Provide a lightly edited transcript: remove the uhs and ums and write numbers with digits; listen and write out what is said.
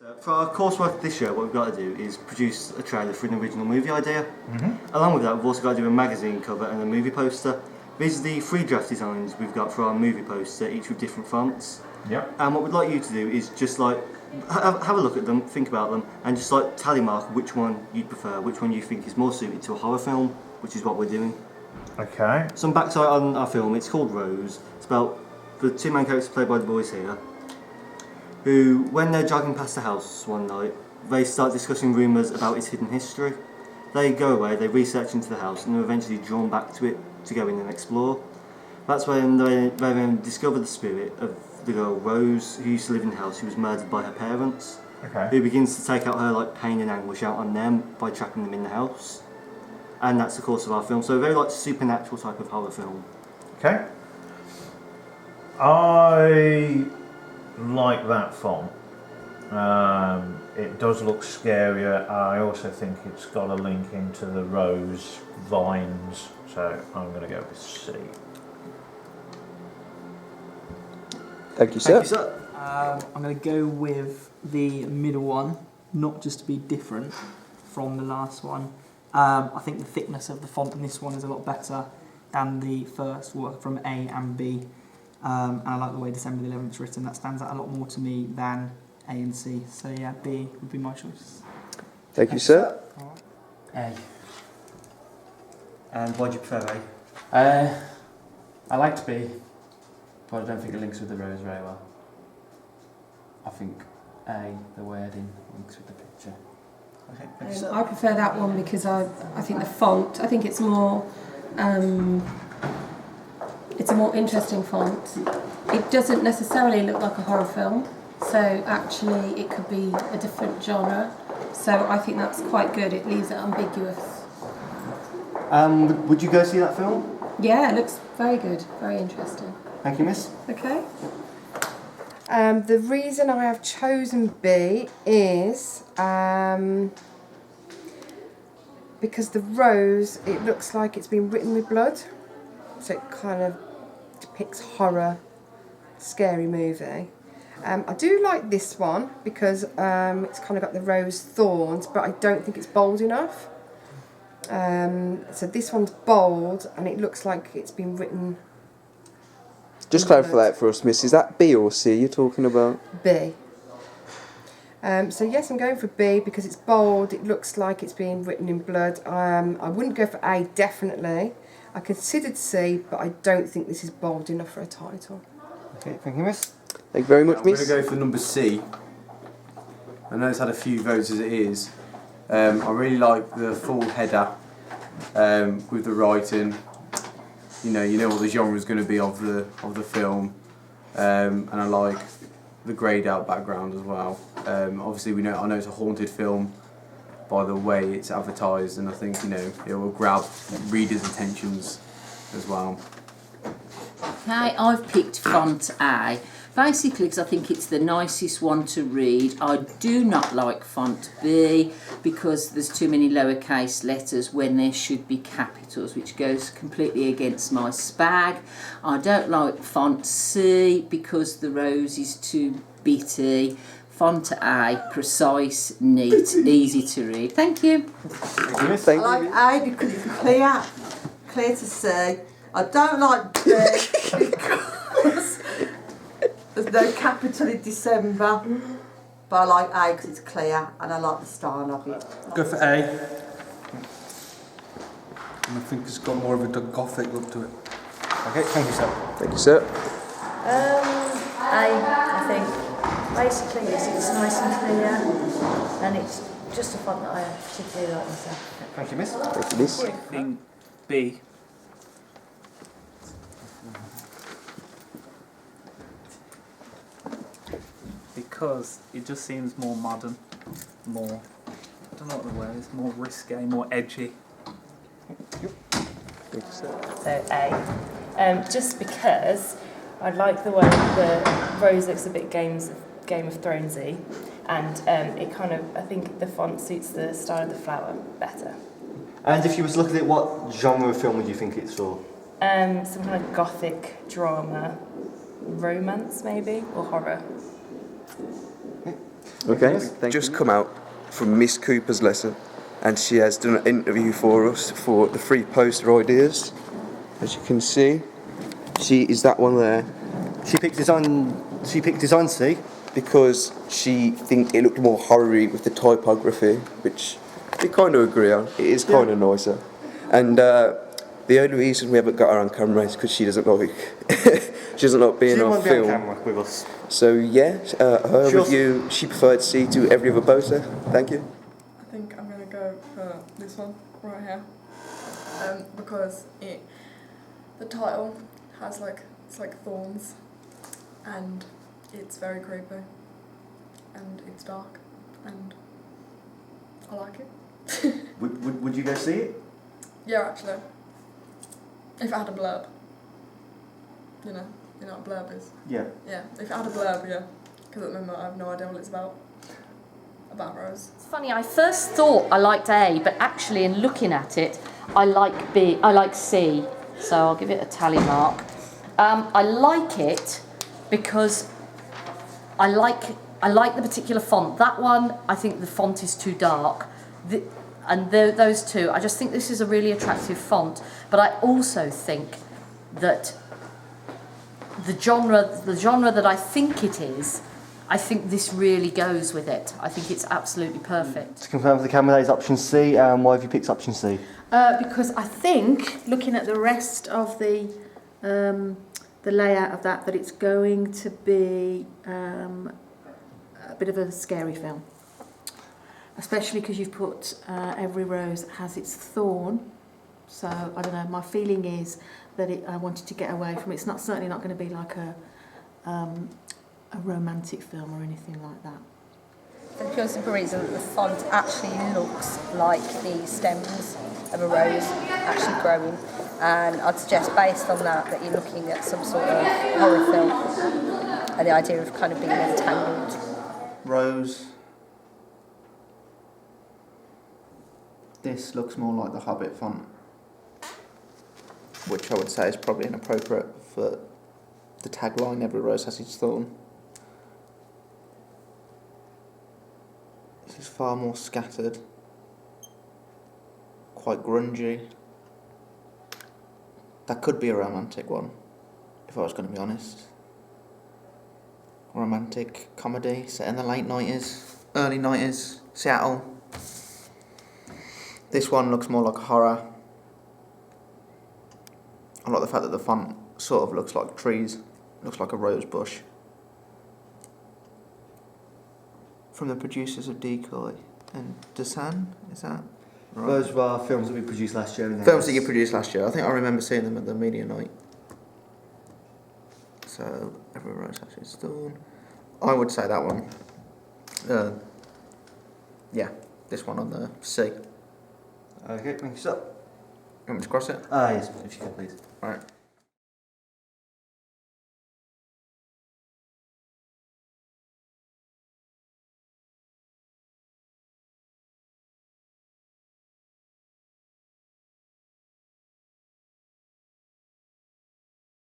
So for our coursework this year, what we've got to do is produce a trailer for an original movie idea. Along with that, we've also got to do a magazine cover and a movie poster. These are the 3 draft designs we've got for our movie poster, each with different fonts. Yep. And what we'd like you to do is just like have a look at them, think about them, and just like tally mark which one you'd prefer, which one you think is more suited to a horror film, which is what we're doing. Okay. Some backstory on our film, it's called Rose. It's about the 2 main characters played by the boys here, who, when they're jogging past the house one night, they start discussing rumours about its hidden history. They go away, they research into the house, and are eventually drawn back to it to go in and explore. That's when they then discover the spirit of the girl Rose, who used to live in the house, who was murdered by her parents. Okay. Who begins to take out her like pain and anguish out on them by trapping them in the house. And that's the course of our film. So a very like supernatural type of horror film. Okay. I like that font. It does look scarier. I also think it's got a link into the rose vines, so I'm going to go with C. Thank you, sir. Thank you, sir. I'm going to go with the middle one, not just to be different from the last one. I think the thickness of the font in this one is a lot better than the first work from A and B. And I like the way December the 11th is written. That stands out a lot more to me than A and C. So yeah, B would be my choice. Thank you, sir. A. And why do you prefer A? I liked B, but I don't think it links with the rose very well. I think A, the wording, links with the picture. Okay, thank you, sir. I prefer that one because I think the font, I think it's more, it's a more interesting font. It doesn't necessarily look like a horror film, so actually it could be a different genre. So I think that's quite good, it leaves it ambiguous. Would you go see that film? Yeah, it looks very good, very interesting. Thank you, miss. Okay. The reason I have chosen B is because the rose, it looks like it's been written with blood, so it kind of depicts horror, scary movie. I do like this one because it's kind of got the rose thorns, but I don't think it's bold enough. So this one's bold and it looks like it's been written. Just clarify that for us, miss. Is that B or C you're talking about? B. So yes, I'm going for B because it's bold. It looks like it's being written in blood. I wouldn't go for A, definitely. I considered C, but I don't think this is bold enough for a title. Okay, thank you, miss. Thank you very much, I'm going miss. to go for number C. I know it's had a few votes as it is. I really like the full header with the writing. You know what the genre is going to be of the film, and I like the greyed out background as well. Obviously, I know it's a haunted film by the way it's advertised, and I think it will grab readers' attentions as well. Okay, I've picked font A, basically because I think it's the nicest one to read. I do not like font B because there's too many lowercase letters when there should be capitals, which goes completely against my spag. I don't like font C because the rose is too bitty. Font A, precise, neat, easy to read. Thank you. Thank you, miss. Thank I you. like A because it's clear to see. I don't like B because there's no capital in December, but I like A because it's clear and I like the style of it. Go for A. And I think it's got more of a gothic look to it. Okay, thank you, sir. Thank you, sir. I think. Basically, it's nice and clear, and it's just a font that I particularly like myself. Thank you, miss. Thank you, miss. I think B. Because it just seems more modern, more, I don't know what the word is, more risque, more edgy. Thank you, sir. So A, just because I like the way the rose looks a bit Game of Thronesy, and it kind of, I think the font suits the style of the flower better. And if you was to look at it, what genre of film would you think it's for? Some kind of gothic drama, romance maybe, or horror. Okay, Thank just you. come out from Miss Cooper's lesson, and she has done an interview for us for the free poster ideas. As you can see, she is that one there She picked design C. because she think it looked more horror-y with the typography, which we kind of agree on. It is kind of nicer, and the only reason we haven't got her on camera is because she doesn't like she doesn't like She being didn't on want to be on film. camera with us. So yeah, her She also- review, she preferred C to every other poster. Thank you. I think I'm gonna go for this one right here, because the title has it's like thorns, and it's very creepy, and it's dark, and I like it. Would you go see it? Yeah, actually, if it had a blurb, you know what a blurb is. Yeah. Yeah, if it had a blurb, yeah, because at the moment I have no idea what it's about. About Rose. It's funny, I first thought I liked A, but actually in looking at it, I like C, so I'll give it a tally mark. I like it because I like the particular font. That one, I think the font is too dark. Those two, I just think this is a really attractive font, but I also think that the genre that I think it is, I think this really goes with it. I think it's absolutely perfect. To confirm for the camera, that is option C. And why have you picked option C? Because I think, looking at the rest of the layout of that it's going to be a bit of a scary film. Especially because you've put every rose has its thorn. So, I don't know, my feeling is that I wanted to get away from it. It's certainly not going to be like a romantic film or anything like that. For the pure simple reason that the font actually looks like the stems of a rose actually growing, and I'd suggest based on that you're looking at some sort of horror film and the idea of kind of being entangled. Rose. This looks more like the Hobbit font, which I would say is probably inappropriate for the tagline, every rose has its thorn. This is far more scattered, quite grungy. That could be a romantic one, if I was going to be honest. Romantic comedy set in the late 90s, early 90s, Seattle. This one looks more like a horror. I like the fact that the font sort of looks like trees, looks like a rose bush. From the producers of Decoy and Desan, is that right? Those were films that we produced last year. Films that you produced last year. I think I remember seeing them at the media night. So, Every Rose Has Its Thorn. I would say that one. Yeah, this one on the C. Okay, thank you, sir. You want me to cross it? Yes, if you could, please. Right.